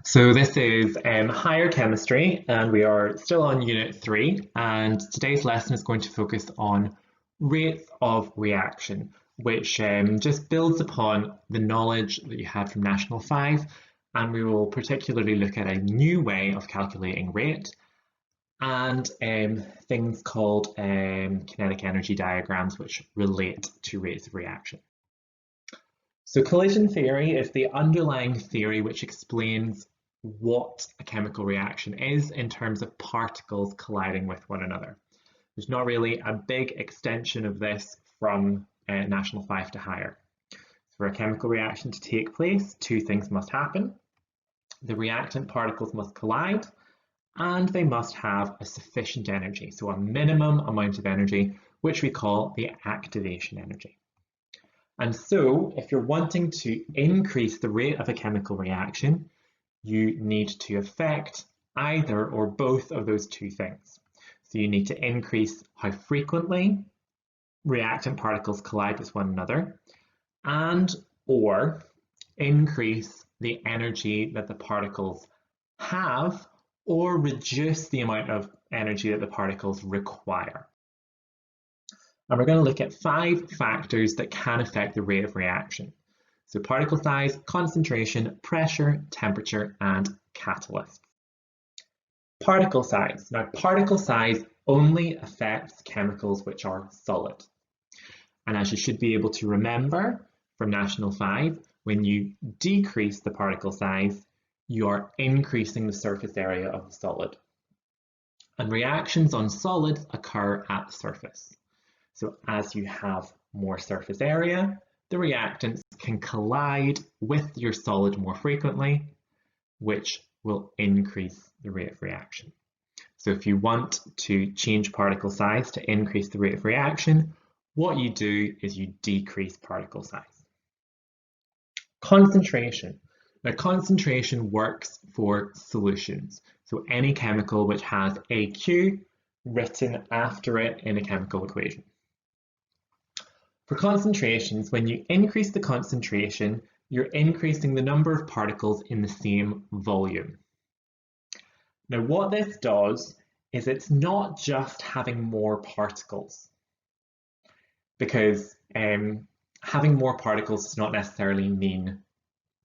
So this is higher chemistry, and we are still on unit 3, and today's lesson is going to focus on rates of reaction, which just builds upon the knowledge that you had from National 5, and we will particularly look at a new way of calculating rate and things called kinetic energy diagrams, which relate to rates of reaction. So collision theory is the underlying theory which explains what a chemical reaction is in terms of particles colliding with one another. There's not really a big extension of this from National 5 to higher. For a chemical reaction to take place, two things must happen. The reactant particles must collide, and they must have a sufficient energy, so a minimum amount of energy, which we call the activation energy. And so, if you're wanting to increase the rate of a chemical reaction, you need to affect either or both of those two things. So you need to increase how frequently reactant particles collide with one another, and or increase the energy that the particles have, or reduce the amount of energy that the particles require. And we're going to look at 5 factors that can affect the rate of reaction. So particle size, concentration, pressure, temperature, and catalyst. Particle size. Now, particle size only affects chemicals which are solid. And as you should be able to remember from National 5, when you decrease the particle size, you are increasing the surface area of the solid. And reactions on solids occur at the surface. So as you have more surface area, the reactants can collide with your solid more frequently, which will increase the rate of reaction. So if you want to change particle size to increase the rate of reaction, what you do is you decrease particle size. Concentration. Now, concentration works for solutions. So any chemical which has AQ written after it in a chemical equation. For concentrations, when you increase the concentration, you're increasing the number of particles in the same volume. Now, what this does is it's not just having more particles, because having more particles does not necessarily mean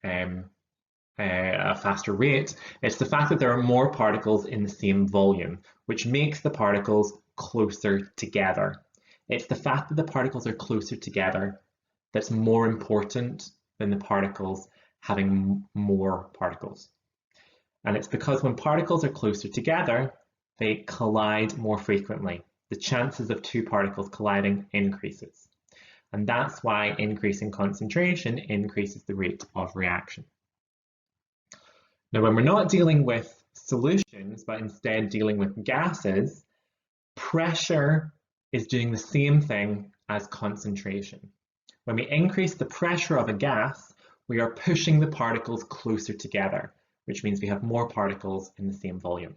a faster rate. It's the fact that there are more particles in the same volume, which makes the particles closer together. It's the fact that the particles are closer together that's more important than the particles having more particles. And it's because when particles are closer together, they collide more frequently. The chances of two particles colliding increases. And that's why increasing concentration increases the rate of reaction. Now, when we're not dealing with solutions, but instead dealing with gases, pressure is doing the same thing as concentration. When we increase the pressure of a gas, we are pushing the particles closer together, which means we have more particles in the same volume.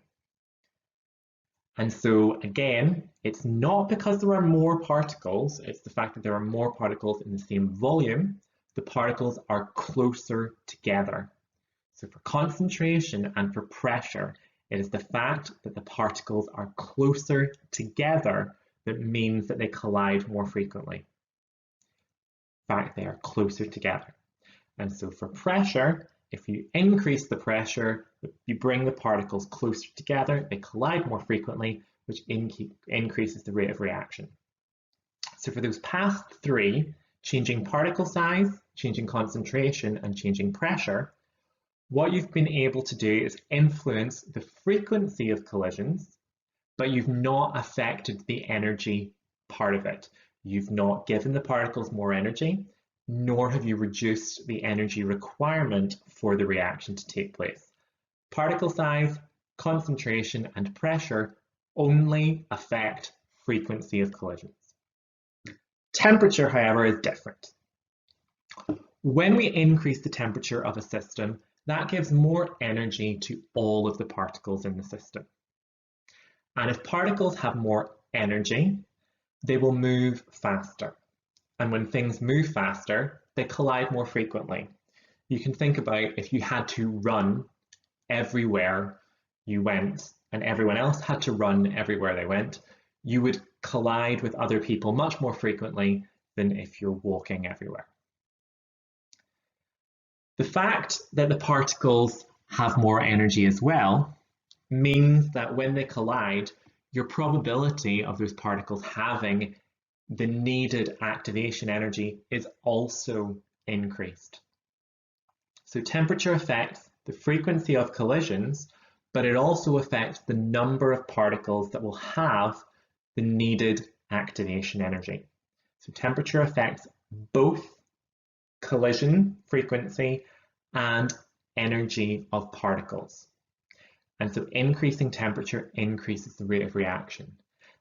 And so again, it's not because there are more particles, it's the fact that there are more particles in the same volume. The particles are closer together. So for concentration and for pressure, it is the fact that the particles are closer together that means that they collide more frequently. In fact, they are closer together. And so for pressure, if you increase the pressure, you bring the particles closer together, they collide more frequently, which increases the rate of reaction. So for those past 3, changing particle size, changing concentration, and changing pressure, what you've been able to do is influence the frequency of collisions, but you've not affected the energy part of it. You've not given the particles more energy, nor have you reduced the energy requirement for the reaction to take place. Particle size, concentration, and pressure only affect frequency of collisions. Temperature, however, is different. When we increase the temperature of a system, that gives more energy to all of the particles in the system. And if particles have more energy, they will move faster. And when things move faster, they collide more frequently. You can think about if you had to run everywhere you went and everyone else had to run everywhere they went, you would collide with other people much more frequently than if you're walking everywhere. The fact that the particles have more energy as well means that when they collide, your probability of those particles having the needed activation energy is also increased. So temperature affects the frequency of collisions, but it also affects the number of particles that will have the needed activation energy. So temperature affects both collision frequency and energy of particles. And so increasing temperature increases the rate of reaction.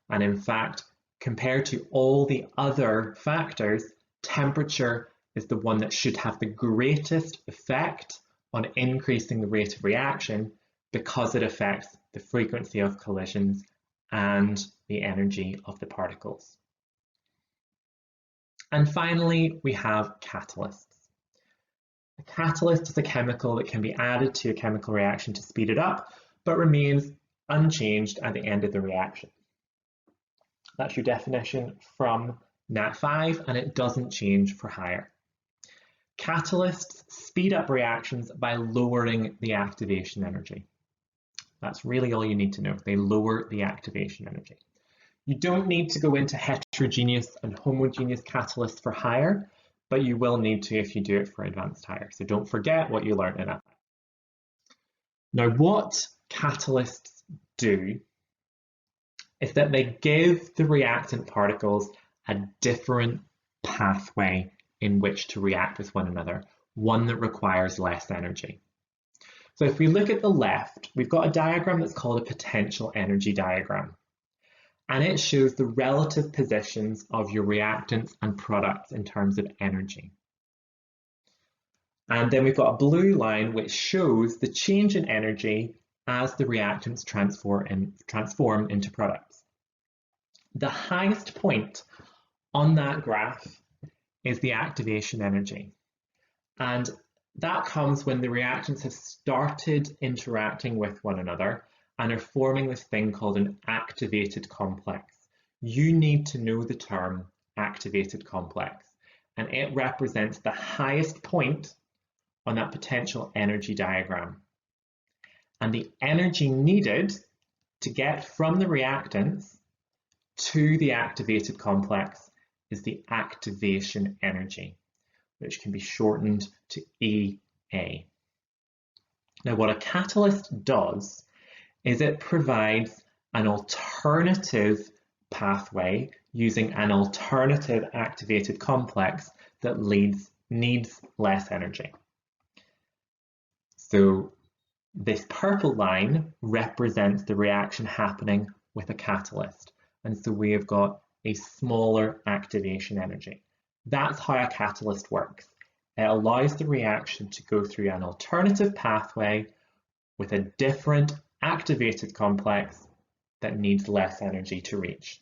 And in fact, compared to all the other factors, temperature is the one that should have the greatest effect on increasing the rate of reaction because it affects the frequency of collisions and the energy of the particles. And finally, we have catalysts. A catalyst is a chemical that can be added to a chemical reaction to speed it up, but remains unchanged at the end of the reaction. That's your definition from Nat 5, and it doesn't change for higher. Catalysts speed up reactions by lowering the activation energy. That's really all you need to know. They lower the activation energy. You don't need to go into heterogeneous and homogeneous catalysts for higher, but you will need to if you do it for advanced higher. So don't forget what you learned in that. Now, what catalysts do is that they give the reactant particles a different pathway in which to react with one another, one that requires less energy. So if we look at the left, we've got a diagram that's called a potential energy diagram. And it shows the relative positions of your reactants and products in terms of energy. And then we've got a blue line which shows the change in energy as the reactants transform into products. The highest point on that graph is the activation energy. And that comes when the reactants have started interacting with one another and are forming this thing called an activated complex. You need to know the term activated complex, and it represents the highest point on that potential energy diagram. And the energy needed to get from the reactants to the activated complex is the activation energy, which can be shortened to EA. Now, what a catalyst does is it provides an alternative pathway using an alternative activated complex that needs less energy. So this purple line represents the reaction happening with a catalyst. And so we have got a smaller activation energy. That's how a catalyst works. It allows the reaction to go through an alternative pathway with a different activated complex that needs less energy to reach.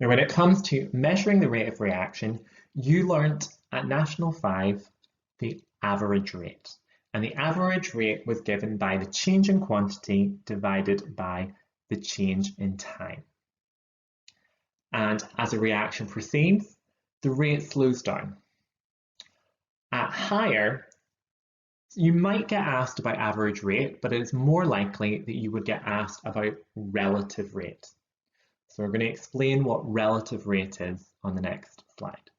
Now, when it comes to measuring the rate of reaction, you learnt at National 5 the average rate. And the average rate was given by the change in quantity divided by the change in time. And as a reaction proceeds, the rate slows down. At higher, you might get asked about average rate, but it's more likely that you would get asked about relative rate. So we're going to explain what relative rate is on the next slide.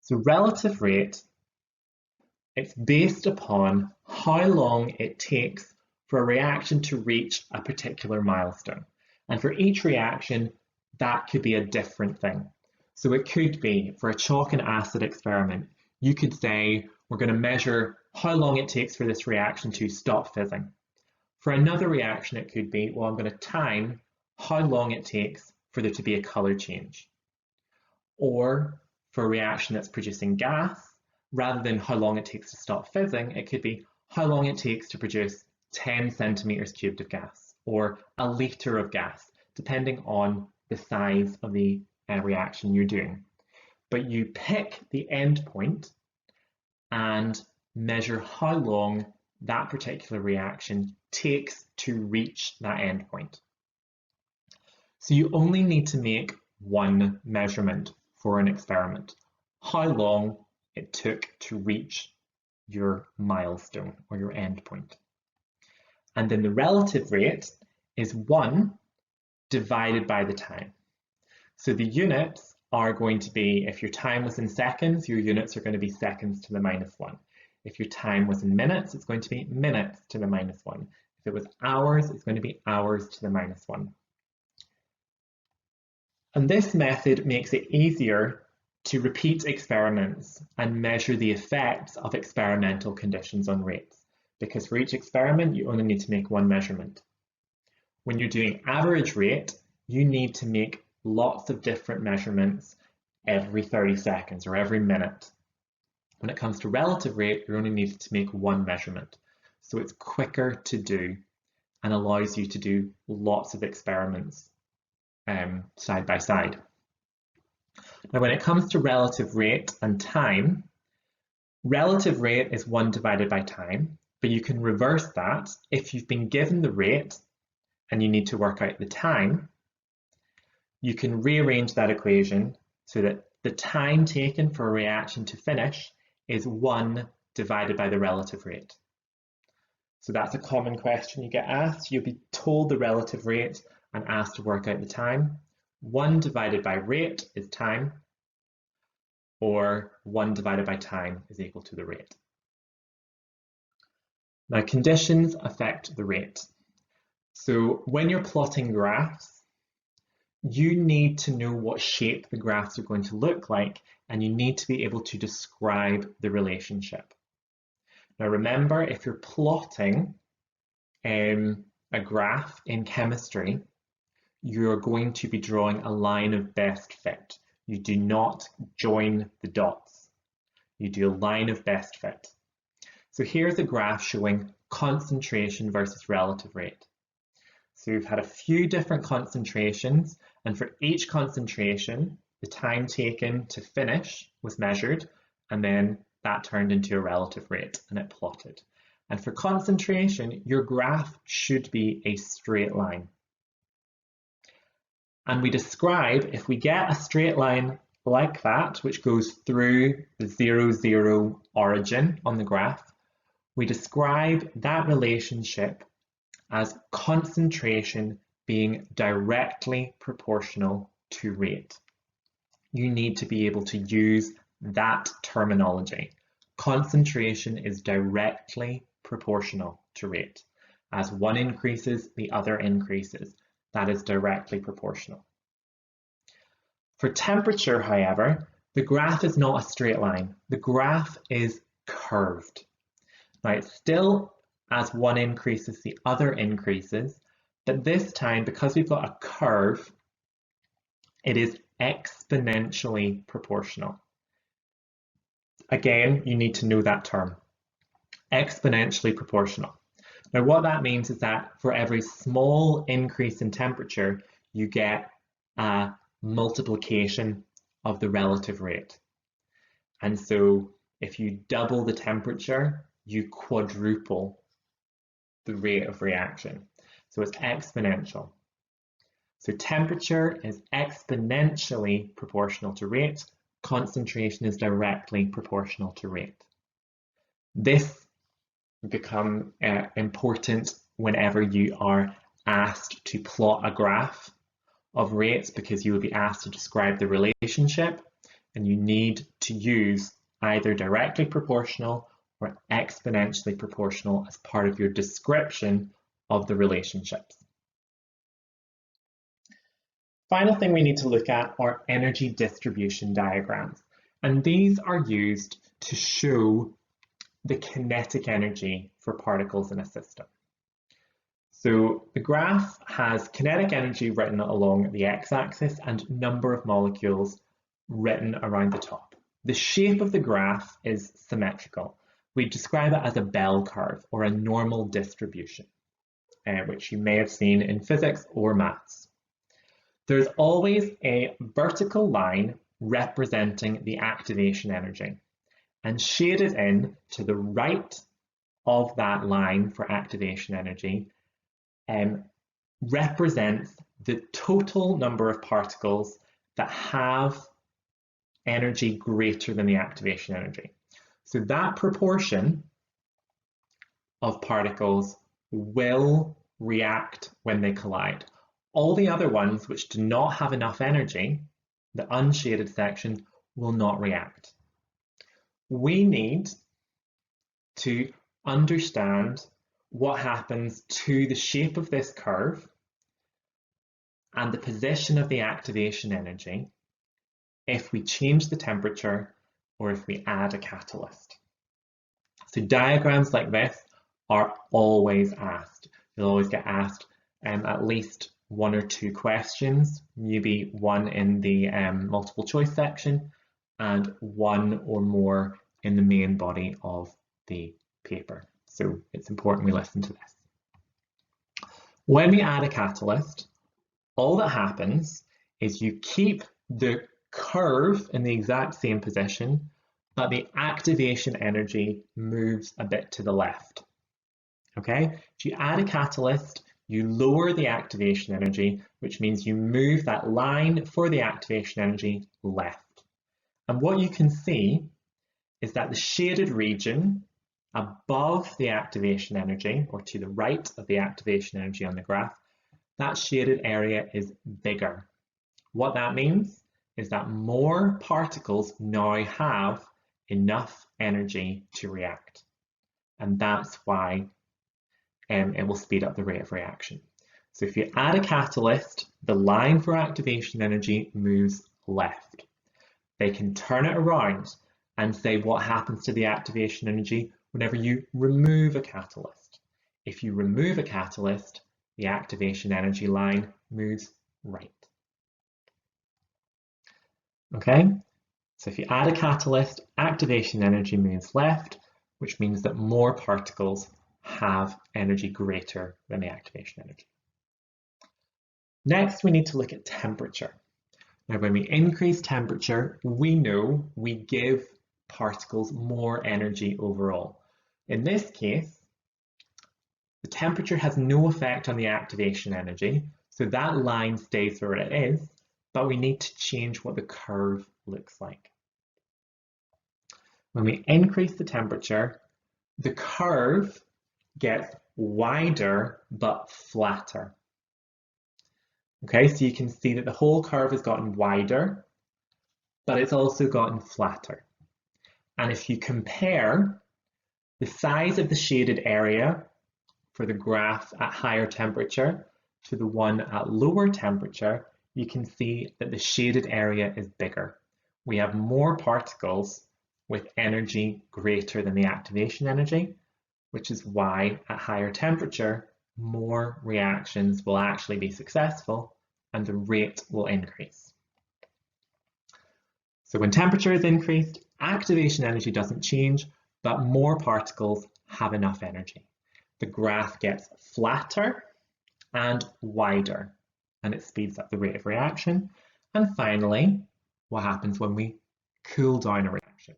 So relative rate, it's based upon how long it takes for a reaction to reach a particular milestone. And for each reaction, that could be a different thing. So it could be, for a chalk and acid experiment, you could say, we're going to measure how long it takes for this reaction to stop fizzing. For another reaction, it could be, well, I'm going to time how long it takes for there to be a color change. Or for a reaction that's producing gas, rather than how long it takes to stop fizzing, it could be how long it takes to produce 10 centimeters cubed of gas, or a liter of gas, depending on the size of the reaction you're doing. But you pick the end point and measure how long that particular reaction takes to reach that endpoint. So you only need to make one measurement for an experiment, how long it took to reach your milestone or your endpoint. And then the relative rate is 1 divided by the time. So the units are going to be, if your time was in seconds, your units are going to be seconds to the -1. If your time was in minutes, it's going to be minutes to the -1. If it was hours, it's going to be hours to the -1. And this method makes it easier to repeat experiments and measure the effects of experimental conditions on rates, because for each experiment, you only need to make one measurement. When you're doing average rate, you need to make lots of different measurements every 30 seconds or every minute. When it comes to relative rate, you only need to make one measurement. So it's quicker to do and allows you to do lots of experiments side by side. Now, when it comes to relative rate and time, relative rate is 1 divided by time, but you can reverse that. If you've been given the rate and you need to work out the time, you can rearrange that equation so that the time taken for a reaction to finish is 1 divided by the relative rate. So that's a common question you get asked. You'll be told the relative rate and asked to work out the time. 1 divided by rate is time, or 1 divided by time is equal to the rate. Now, conditions affect the rate. So when you're plotting graphs, you need to know what shape the graphs are going to look like, and you need to be able to describe the relationship. Now remember, if you're plotting a graph in chemistry, you're going to be drawing a line of best fit. You do not join the dots. You do a line of best fit. So here's a graph showing concentration versus relative rate. So we've had a few different concentrations, and for each concentration, the time taken to finish was measured, and then that turned into a relative rate and it plotted. And for concentration, your graph should be a straight line. And we describe, if we get a straight line like that, which goes through the 0, 0 origin on the graph, we describe that relationship as concentration being directly proportional to rate. You need to be able to use that terminology. Concentration is directly proportional to rate. As one increases, the other increases. That is directly proportional. For temperature, however, the graph is not a straight line. The graph is curved. Now it's still, as one increases, the other increases, but this time, because we've got a curve, it is exponentially proportional. Again, you need to know that term, exponentially proportional. Now what that means is that for every small increase in temperature, you get a multiplication of the relative rate. And so if you double the temperature, you quadruple the rate of reaction. So it's exponential. So temperature is exponentially proportional to rate. Concentration is directly proportional to rate. This becomes important whenever you are asked to plot a graph of rates, because you will be asked to describe the relationship, and you need to use either directly proportional or exponentially proportional as part of your description of the relationships. Final thing we need to look at are energy distribution diagrams, and these are used to show the kinetic energy for particles in a system. So the graph has kinetic energy written along the x-axis and number of molecules written around the top. The shape of the graph is symmetrical. We describe it as a bell curve or a normal distribution, which you may have seen in physics or maths. There's always a vertical line representing the activation energy, and shaded in to the right of that line for activation energy represents the total number of particles that have energy greater than the activation energy. So that proportion of particles will react when they collide. All the other ones which do not have enough energy, the unshaded section, will not react. We need to understand what happens to the shape of this curve and the position of the activation energy if we change the temperature or if we add a catalyst. So diagrams like this are always asked. You'll always get asked at least 1 or 2 questions, maybe one in the multiple choice section and 1 or more in the main body of the paper. So it's important we listen to this. When we add a catalyst, all that happens is you keep the curve in the exact same position, but the activation energy moves a bit to the left. Okay, if you add a catalyst, you lower the activation energy, which means you move that line for the activation energy left. And what you can see is that the shaded region above the activation energy, or to the right of the activation energy on the graph, that shaded area is bigger. What that means is that more particles now have enough energy to react. And that's why it will speed up the rate of reaction. So if you add a catalyst, the line for activation energy moves left. They can turn it around and say what happens to the activation energy whenever you remove a catalyst. If you remove a catalyst, the activation energy line moves right. Okay, so if you add a catalyst, activation energy moves left, which means that more particles have energy greater than the activation energy. Next, we need to look at temperature. Now, when we increase temperature, we know we give particles more energy overall. In this case, the temperature has no effect on the activation energy, so that line stays where it is, but we need to change what the curve looks like. When we increase the temperature, the curve gets wider but flatter. Okay, so you can see that the whole curve has gotten wider, but it's also gotten flatter. And if you compare the size of the shaded area for the graph at higher temperature to the one at lower temperature, you can see that the shaded area is bigger. We have more particles with energy greater than the activation energy, which is why at higher temperature, more reactions will actually be successful and the rate will increase. So when temperature is increased, activation energy doesn't change, but more particles have enough energy. The graph gets flatter and wider, and it speeds up the rate of reaction. And finally, what happens when we cool down a reaction?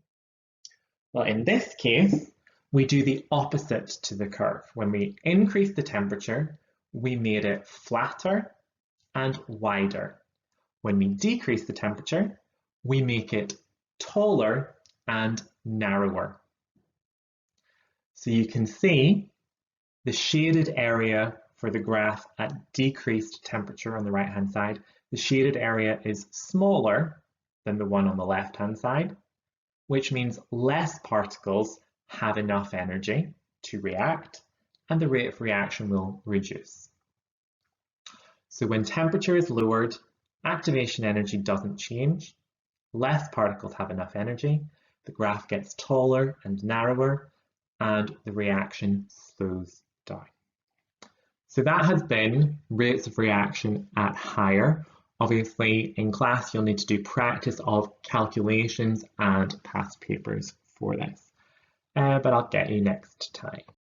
Well, in this case, we do the opposite to the curve. When we increase the temperature, we made it flatter and wider. When we decrease the temperature, we make it taller and narrower. So you can see the shaded area for the graph at decreased temperature on the right-hand side. The shaded area is smaller than the one on the left-hand side, which means less particles have enough energy to react and the rate of reaction will reduce. So when temperature is lowered, activation energy doesn't change, less particles have enough energy, the graph gets taller and narrower, and the reaction slows down. So that has been rates of reaction at higher. Obviously, in class, you'll need to do practice of calculations and past papers for this. But I'll get you next time.